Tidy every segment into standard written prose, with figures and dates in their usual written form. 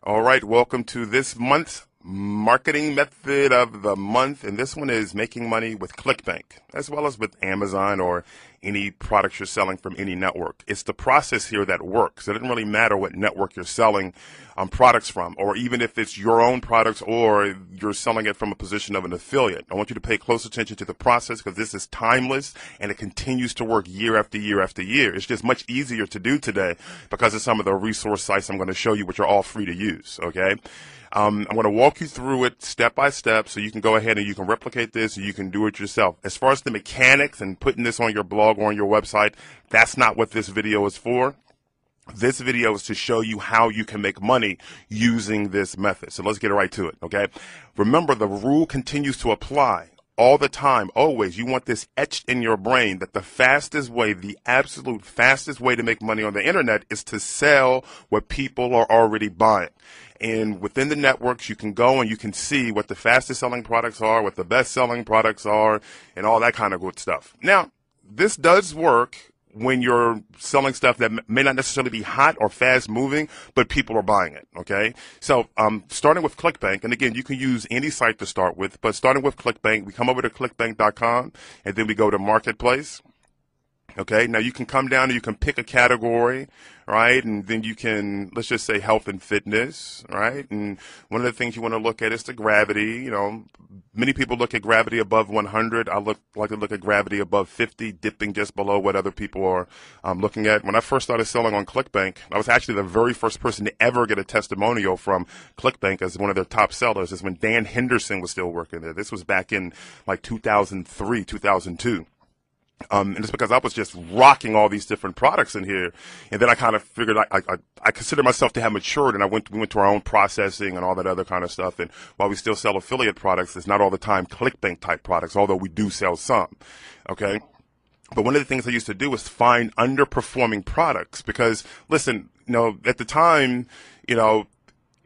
All right, welcome to this month's marketing method of the month, and this one is making money with ClickBank, as well as with Amazon or any products you're selling from any network. It's the process here that works. It doesn't really matter what network you're selling products from, or even if it's your own products or you're selling it from a position of an affiliate. I want you to pay close attention to the process because this is timeless and it continues to work year after year after year. It's just much easier to do today because of some of the resource sites I'm going to show you, which are all free to use, okay? I'm going to walk you through it step by step so you can go ahead and you can replicate this and you can do it yourself. As far as the mechanics and putting this on your blog or on your website, that's not what this video is for. This video is to show you how you can make money using this method. So let's get right to it, okay? Remember, the rule continues to apply all the time, always. You want this etched in your brain that the fastest way, the absolute fastest way to make money on the internet is to sell what people are already buying. And within the networks, you can go and you can see what the fastest selling products are, what the best selling products are, and all that kind of good stuff. Now, this does work when you're selling stuff that may not necessarily be hot or fast moving, but people are buying it, okay? So starting with ClickBank, and again, you can use any site to start with, but starting with ClickBank, we come over to clickbank.com, and then we go to Marketplace. Okay, now you can come down and you can pick a category, right? And then you can, let's just say health and fitness, right? And one of the things you want to look at is the gravity. You know, many people look at gravity above 100. I like to look at gravity above 50, dipping just below what other people are looking at. When I first started selling on ClickBank, I was actually the very first person to ever get a testimonial from ClickBank as one of their top sellers. Is when Dan Henderson was still working there. This was back in like 2003, 2002. And it's because I was just rocking all these different products in here. And then I kind of figured I consider myself to have matured, and we went to our own processing and all that other kind of stuff. And while we still sell affiliate products, it's not all the time ClickBank type products, although we do sell some. Okay. But one of the things I used to do was find underperforming products because, listen, you know, at the time, you know,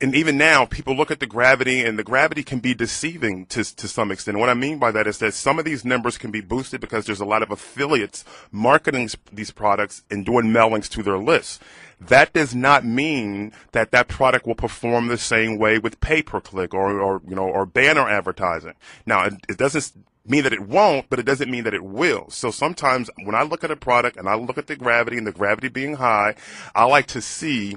and even now, people look at the gravity, and the gravity can be deceiving to some extent. What I mean by that is that some of these numbers can be boosted because there's a lot of affiliates marketing these products and doing mailings to their lists. That does not mean that that product will perform the same way with pay-per-click or banner advertising. Now, it doesn't mean that it won't, but it doesn't mean that it will. So sometimes when I look at a product and I look at the gravity and the gravity being high, I like to see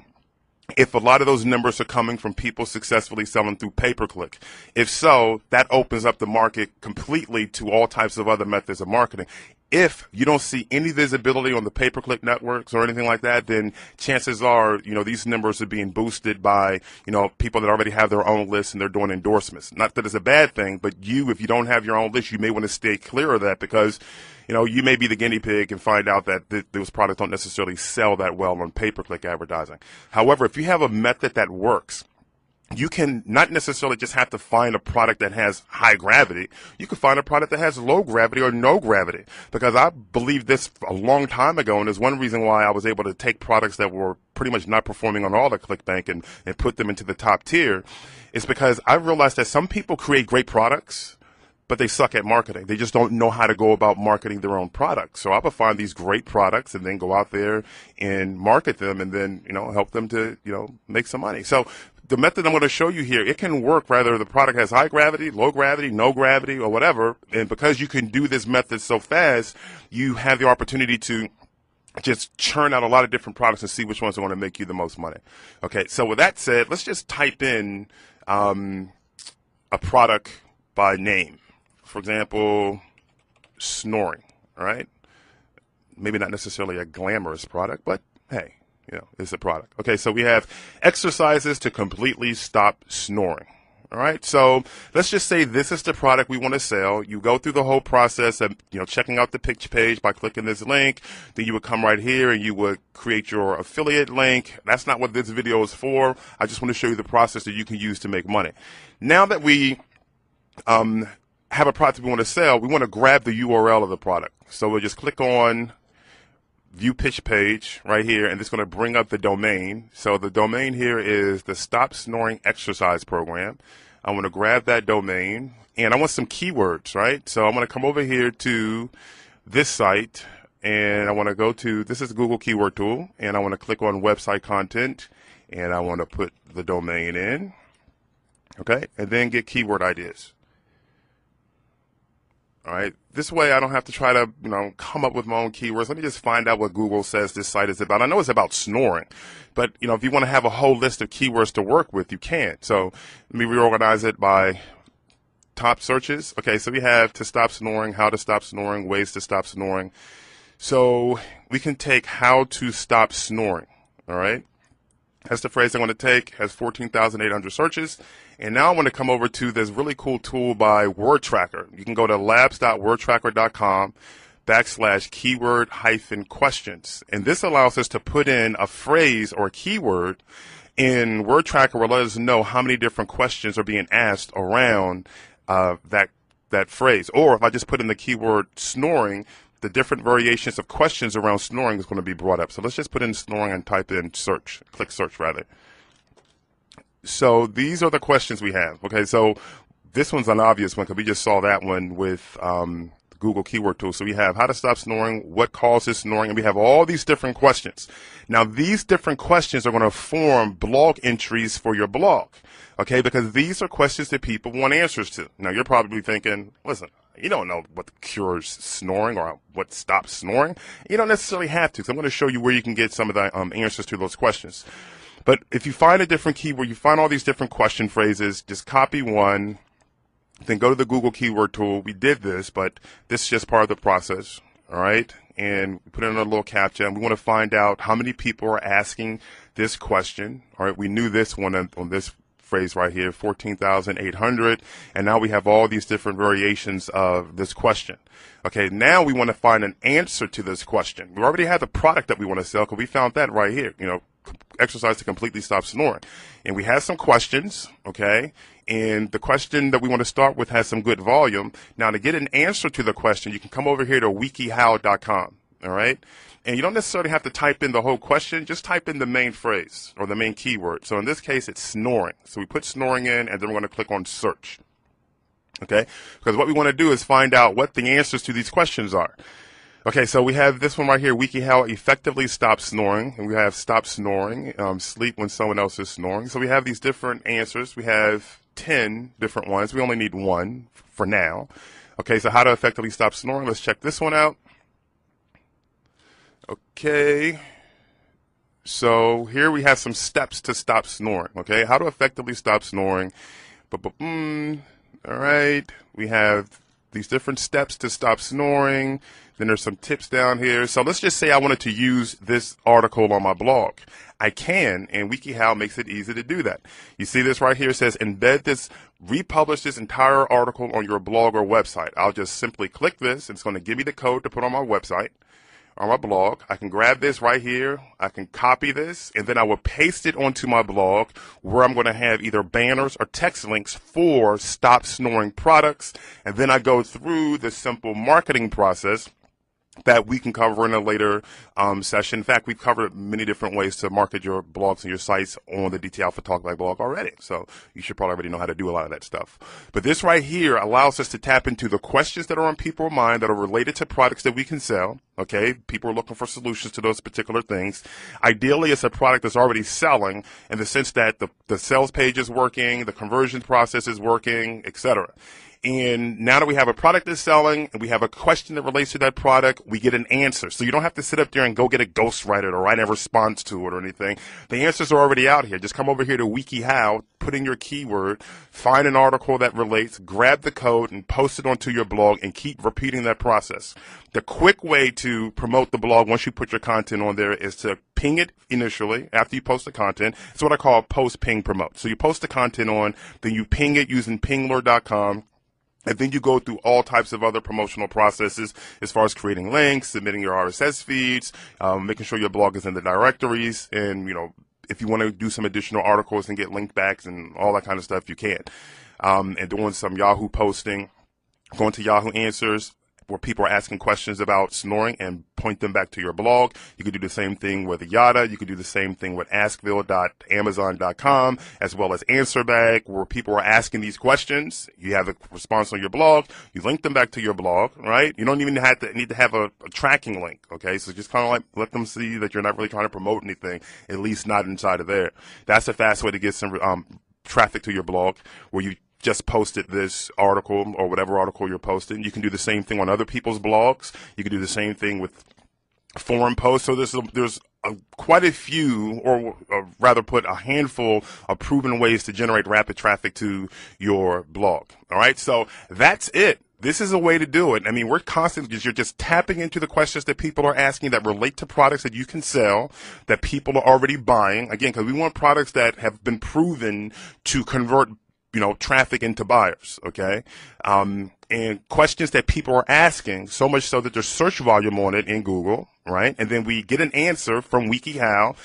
if a lot of those numbers are coming from people successfully selling through pay-per-click. If so, that opens up the market completely to all types of other methods of marketing. If you don't see any visibility on the pay-per-click networks or anything like that, then chances are, you know, these numbers are being boosted by, you know, people that already have their own lists and they're doing endorsements. Not that it's a bad thing, but if you don't have your own list, you may want to stay clear of that because, you know, you may be the guinea pig and find out that those products don't necessarily sell that well on pay-per-click advertising. However, if you have a method that works, you can not necessarily just have to find a product that has high gravity. You can find a product that has low gravity or no gravity. Because I believed this a long time ago, and there's one reason why I was able to take products that were pretty much not performing on all the ClickBank and put them into the top tier. It's because I realized that some people create great products, but they suck at marketing. They just don't know how to go about marketing their own products. So I would find these great products and then go out there and market them and then, you know, help them to, you know, make some money. So the method I'm going to show you here, it can work whether the product has high gravity, low gravity, no gravity, or whatever. And because you can do this method so fast, you have the opportunity to just churn out a lot of different products and see which ones are going to make you the most money. Okay, so with that said, let's just type in a product by name. For example, snoring, all right? Maybe not necessarily a glamorous product, but hey, you know, it's a product. Okay, so we have exercises to completely stop snoring. All right, so let's just say this is the product we want to sell. You go through the whole process of, you know, checking out the pitch page by clicking this link. Then you would come right here and you would create your affiliate link. That's not what this video is for. I just want to show you the process that you can use to make money. Now that we have a product we want to sell, we want to grab the URL of the product. So we'll just click on view pitch page right here, and it's going to bring up the domain. So the domain here is the Stop Snoring Exercise Program. I want to grab that domain, and I want some keywords, right? So I'm going to come over here to this site, and I want to go to, this is Google Keyword Tool, and I want to click on Website Content, and I want to put the domain in, okay, and then get keyword ideas. All right. This way, I don't have to try to, come up with my own keywords. Let me just find out what Google says this site is about. I know it's about snoring, but, if you want to have a whole list of keywords to work with, you can. So let me reorganize it by top searches. Okay, so we have to stop snoring, how to stop snoring, ways to stop snoring. So we can take how to stop snoring. All right. That's the phrase I want to take. Has 14,800 searches. And now I want to come over to this really cool tool by WordTracker. You can go to labs.wordtracker.com/keyword-questions. And this allows us to put in a phrase or a keyword, and WordTracker will let us know how many different questions are being asked around that phrase. Or if I just put in the keyword snoring, the different variations of questions around snoring is going to be brought up. So let's just put in snoring and type in search, click search rather. So these are the questions we have. Okay, so this one's an obvious one because we just saw that one with Google Keyword Tool. So we have how to stop snoring, what causes snoring, and we have all these different questions. Now these different questions are going to form blog entries for your blog. Okay, because these are questions that people want answers to. Now you're probably thinking, listen, you don't know what cures snoring or what stops snoring. You don't necessarily have to, because I'm going to show you where you can get some of the answers to those questions. But if you find a different keyword, you find all these different question phrases, just copy one, then go to the Google Keyword Tool. We did this, but this is just part of the process, all right? And put in a little CAPTCHA, and we want to find out how many people are asking this question, all right? We knew this one on this phrase right here, 14,800, and now we have all these different variations of this question. Okay, now we want to find an answer to this question. We already have the product that we want to sell because we found that right here, exercise to completely stop snoring. And we have some questions, okay? And the question that we want to start with has some good volume. Now, to get an answer to the question, you can come over here to wikihow.com, all right? And you don't necessarily have to type in the whole question. Just type in the main phrase or the main keyword. So in this case, it's snoring. So we put snoring in, and then we're going to click on search, okay? Because what we want to do is find out what the answers to these questions are. Okay, so we have this one right here, WikiHow effectively stop snoring, and we have stop snoring, sleep when someone else is snoring. So we have these different answers. We have 10 different ones. We only need one for now. Okay, so how to effectively stop snoring. Let's check this one out. Okay, so here we have some steps to stop snoring. Okay, how to effectively stop snoring. All right, we have these different steps to stop snoring. Then there's some tips down here. So let's just say I wanted to use this article on my blog. I can, and WikiHow makes it easy to do that. You see this right here? It says embed this, republish this entire article on your blog or website. I'll just simply click this. It's going to give me the code to put on my website, on my blog. I can grab this right here. I can copy this, and then I will paste it onto my blog where I'm going to have either banners or text links for stop snoring products. And then I go through the simple marketing process that we can cover in a later session. In fact, we've covered many different ways to market your blogs and your sites on the DT Alpha Talkback blog already. So you should probably already know how to do a lot of that stuff. But this right here allows us to tap into the questions that are on people's mind that are related to products that we can sell. Okay, people are looking for solutions to those particular things. Ideally, it's a product that's already selling in the sense that the sales page is working, the conversion process is working, etc. And now that we have a product that's selling and we have a question that relates to that product, we get an answer. So you don't have to sit up there and go get a ghostwriter or write a response to it or anything. The answers are already out here. Just come over here to WikiHow, put in your keyword, find an article that relates, grab the code and post it onto your blog and keep repeating that process. The quick way to promote the blog once you put your content on there is to ping it initially after you post the content. It's what I call post, ping, promote. So you post the content on, then you ping it using pinglr.com. And then you go through all types of other promotional processes as far as creating links, submitting your RSS feeds, making sure your blog is in the directories, and, if you want to do some additional articles and get link backs and all that kind of stuff, you can. And doing some Yahoo posting, going to Yahoo Answers, where people are asking questions about snoring and point them back to your blog. You can do the same thing with Yada. You can do the same thing with askville.amazon.com, as well as AnswerBag, where people are asking these questions. You have a response on your blog. You link them back to your blog, right? You don't even need to have a tracking link, okay? So just kind of like let them see that you're not really trying to promote anything, at least not inside of there. That's a fast way to get some traffic to your blog, where you just posted this article or whatever article you're posting. You can do the same thing on other people's blogs. You can do the same thing with forum posts. So there's quite a few, or rather put a handful of proven ways to generate rapid traffic to your blog. All right, so that's it. This is a way to do it. I mean, we're constantly, you're just tapping into the questions that people are asking that relate to products that you can sell, that people are already buying. Again, because we want products that have been proven to convert, traffic into buyers, okay? And questions that people are asking, so much so that there's search volume on it in Google, right? And then we get an answer from WikiHow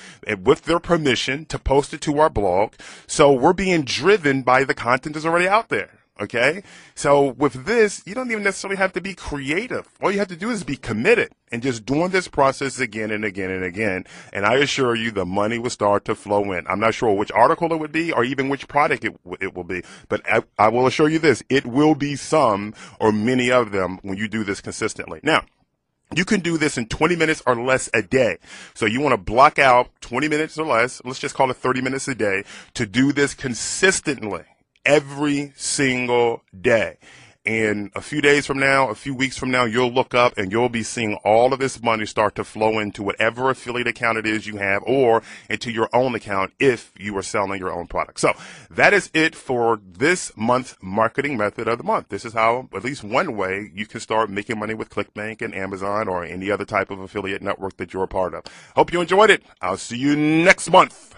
with their permission to post it to our blog. So we're being driven by the content that's already out there. Okay, so with this, you don't even necessarily have to be creative. All you have to do is be committed and just doing this process again and again and again. And I assure you, the money will start to flow in. I'm not sure which article it would be or even which product it will be, but I will assure you this: it will be some or many of them when you do this consistently. Now, you can do this in 20 minutes or less a day. So you want to block out 20 minutes or less, let's just call it 30 minutes a day, to do this consistently every single day. And a few days from now, a few weeks from now, you'll look up and you'll be seeing all of this money start to flow into whatever affiliate account it is you have, or into your own account if you are selling your own product. So that is it for this month's marketing method of the month. This is how, at least one way, you can start making money with ClickBank and Amazon or any other type of affiliate network that you're a part of. Hope you enjoyed it. I'll see you next month.